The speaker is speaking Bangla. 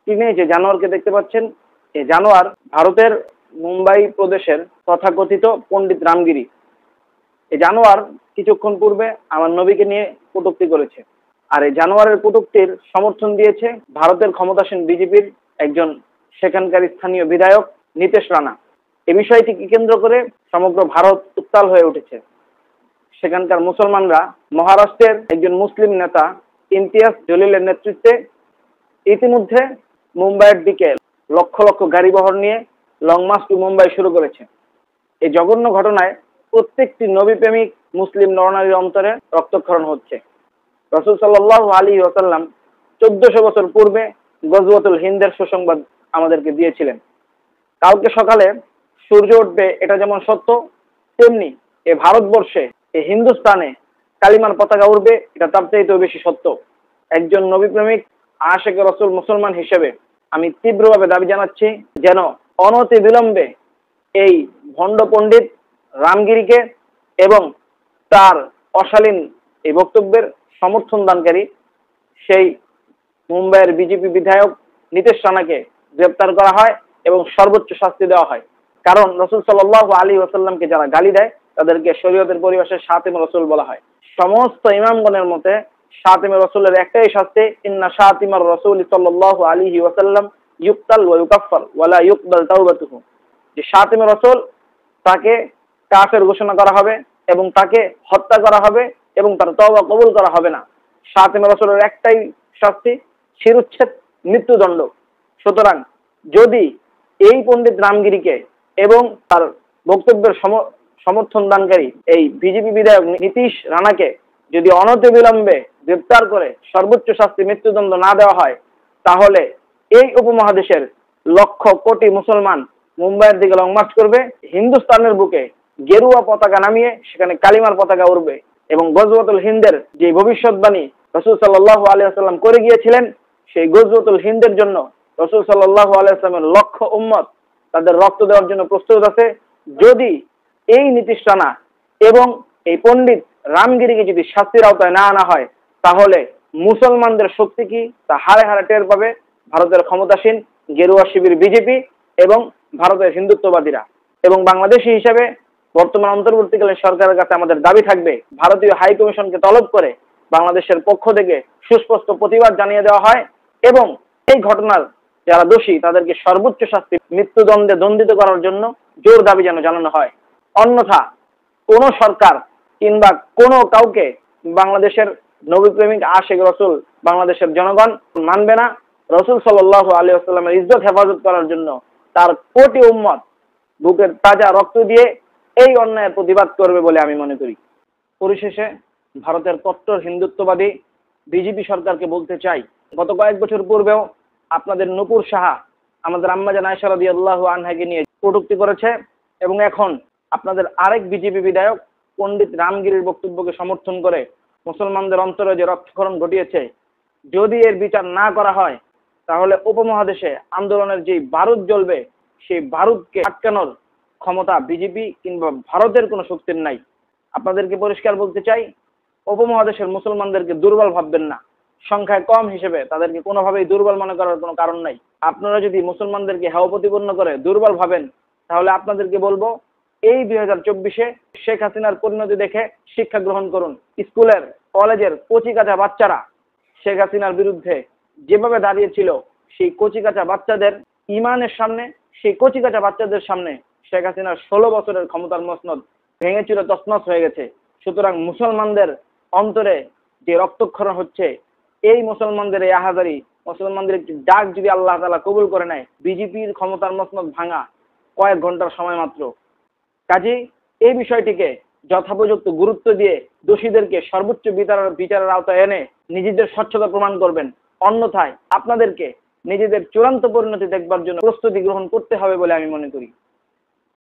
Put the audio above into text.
স্ক্রিনে যে জানোয়ারকে দেখতে পাচ্ছেন, এই জানোয়ার ভারতের মুম্বাই প্রদেশের তথাকথিত পণ্ডিত রামগিরি। এই জানোয়ার কিছুক্ষণ পূর্বে আমার নবীকে নিয়ে কটূক্তি করেছে। আর এই জানোয়ারের কটূক্তির সমর্থন দিয়েছে ভারতের ক্ষমতাসীন বিজেপির একজন সেখানকার স্থানীয় বিধায়ক নীতেশ রানা। এই বিষয়টিকে কেন্দ্র করে সমগ্র ভারত উত্তাল হয়ে উঠেছে। সেখানকার মুসলমানরা মহারাষ্ট্রের একজন মুসলিম নেতা ইমতিয়াজ জলিলের নেতৃত্বে ইতিমধ্যে মুম্বাইয়ের দিকে লক্ষ লক্ষ গাড়ি বহর নিয়ে লং মার্চ টু মুম্বাই শুরু করেছে। এই জঘন্য ঘটনায় প্রত্যেকটি নবী প্রেমিক মুসলিম নরনারীর অন্তরে রক্তক্ষরণ হচ্ছে। রাসূল সাল্লাল্লাহু আলাইহি ওয়াসাল্লাম 1400 বছর পূর্বে গজওয়াতুল হিন্দের সুসংবাদ আমাদেরকে দিয়েছিলেন। কালকে সকালে সূর্য উঠবে, এটা যেমন সত্য, তেমনি এই ভারতবর্ষে, এই হিন্দুস্তানে কালিমার পতাকা উড়বে, এটা তার চাইতেও বেশি সত্য। একজন নবী প্রেমিক আশিক রাসূল মুসলমান হিসেবে আমি তীব্রভাবে দাবি জানাচ্ছি যেন অনতি বিলম্বে এই ভণ্ড পণ্ডিত রামগিরিকে এবং তার অশালীন এই বক্তব্যের সমর্থন দানকারী সেই মুম্বাইয়ের বিজেপি বিধায়ক নীতেশ রানাকে গ্রেপ্তার করা হয় এবং সর্বোচ্চ শাস্তি দেওয়া হয়। কারণ রাসূল সাল্লাল্লাহু আলাইহি ওয়াসাল্লামকে যারা গালি দেয় তাদেরকে শরীয়তের পরিভাষায় শাতিম রাসূল বলা হয়। সমস্ত ইমামগণের মতে শাতিম রাসূলের একটাই শাস্তি, ইন্না শাতিমার রাসূল সাল্লাল্লাহু আলাইহি ওয়াসাল্লাম ইউকতাল ওয়া ইউকাফফার ওয়া লা ইউকবাল তাওবাতুহু। যে শাতিম রাসূল, তাকে কাফের ঘোষণা করা হবে এবং তাকে হত্যা করা হবে এবং তার তওবা কবুল করা হবে না। শাতিম রাসূলের একটাই শাস্তি, শিরুচ্ছেদ, মৃত্যুদণ্ড। সুতরাং যদি এই পণ্ডিত রামগিরিকে এবং তার বক্তব্যের সমর্থন দানকারী এই বিজেপি বিধায়ক নীতিশ রানাকে যদি অনতিবিলম্বে গ্রেপ্তার করে সর্বোচ্চ শাস্তি মৃত্যুদণ্ড না দেওয়া হয়, তাহলে এই উপমহাদেশের লক্ষ কোটি মুসলমান মুম্বাইয়ের দিকে লং মার্চ করবে। হিন্দুস্তানের বুকে গেরুয়া পতাকা নামিয়ে সেখানে কালিমার পতাকা উড়বে এবং গজওয়াতুল হিন্দের যে ভবিষ্যৎবাণী রাসূল সাল্লাল্লাহু আলাইহি ওয়াসাল্লাম করে গিয়েছিলেন, সেই গজওয়াতুল হিন্দের জন্য রাসূল সাল্লাল্লাহু আলাইহি ওয়াসাল্লামের লক্ষ উম্মত তাদের রক্ত দেওয়ার জন্য প্রস্তুত আছে। যদি এই নীতিশ রানা এবং এই পণ্ডিত রামগিরিকে যদি শাস্তির আওতায় না আনা হয়, তাহলে মুসলমানদের শক্তি কি তা হারে হারে টের পাবে ভারতের ক্ষমতাসীন গেরুয়া শিবির বিজেপি এবং ভারতের হিন্দুত্ববাদীরা। এবং বাংলাদেশি হিসেবে বর্তমান অন্তর্বর্তীকালীন সরকারের কাছে আমাদের দাবি থাকবে, ভারতীয় হাই কমিশনকে তলব করে বাংলাদেশের পক্ষ থেকে সুস্পষ্ট প্রতিবাদ জানিয়ে দেওয়া হয় এবং এই ঘটনার যারা দোষী তাদেরকে সর্বোচ্চ শাস্তি মৃত্যুদণ্ডে দণ্ডিত করার জন্য জোর দাবি যেন জানানো হয়। অন্যথা কোন সরকার কিংবা কোনো কাউকে বাংলাদেশের নবী প্রেমিক আশিক রাসূল বাংলাদেশের জনগণ মানবে না। রাসূল সাল্লাল্লাহু আলাইহি ওয়াসাল্লামের ইজ্জত হেফাজত করার জন্য তার কোটি উম্মত বুকের তাজা রক্ত দিয়ে এই অন্যায়ের প্রতিবাদ করবে বলে আমি মনে করি। পরিশেষে ভারতের কট্টর হিন্দুত্ববাদী বিজেপি সরকারকে বলতে চাই, গত কয়েক বছর পূর্বেও আপনাদের নূপুর সাহা আমাদের আম্মাজান আয়েশা রাদিয়াল্লাহু আনহাকে নিয়ে কটূক্তি করেছে এবং এখন আপনাদের আরেক বিজেপি বিধায়ক পণ্ডিত রামগিরির বক্তব্যকে সমর্থন করে মুসলমানদের অন্তরে যে রক্তক্ষরণ ঘটিয়েছে, যদি এর বিচার না করা হয় তাহলে উপমহাদেশে আন্দোলনের যে বারুদ জ্বলবে, সেই বারুদকে আটকানোর ক্ষমতা বিজেপি কিংবা ভারতের কোনো শক্তির নাই। আপনাদেরকে পরিষ্কার বলতে চাই, উপমহাদেশের মুসলমানদেরকে দুর্বল ভাববেন না। সংখ্যায় কম হিসেবে তাদেরকে কোনোভাবেই দুর্বল মনে করার কোনো কারণ নাই। আপনারা যদি মুসলমানদেরকে হেয় প্রতিপন্ন করে দুর্বল ভাবেন, তাহলে আপনাদেরকে বলবো, এই 2024-এ শেখ হাসিনার পরিণতি দেখে শিক্ষা গ্রহণ করুন। স্কুলের কলেজের কচিকাঁচা বাচ্চারা শেখ হাসিনার বিরুদ্ধে যেভাবে দাঁড়িয়েছিল, সেই কচিকাঁচা বাচ্চাদের ইমানের সামনে, সেই কচিকাঁচা বাচ্চাদের সামনে শেখ হাসিনার 16 বছরের ক্ষমতার মসনদ ভেঙে চুরে তছনছ হয়ে গেছে। সুতরাং মুসলমানদের অন্তরে যে রক্তক্ষরণ হচ্ছে, এই মুসলমানদের এই আহাজারি, মুসলমানদের একটি ডাক যদি আল্লাহ তাআলা কবুল করে নেয়, বিজেপির ক্ষমতার মসনদ ভাঙা কয়েক ঘন্টার সময় মাত্র। কাজেই এই বিষয়টিকে যথোপযুক্ত গুরুত্ব দিয়ে দোষীদেরকে সর্বোচ্চ বিচারের আওতায় এনে নিজেদের স্বচ্ছতা প্রমাণ করবেন। অন্যথায় আপনাদেরকে নিজেদের চূড়ান্ত পরিণতি দেখবার জন্য প্রস্তুতি গ্রহণ করতে হবে বলে আমি মনে করি।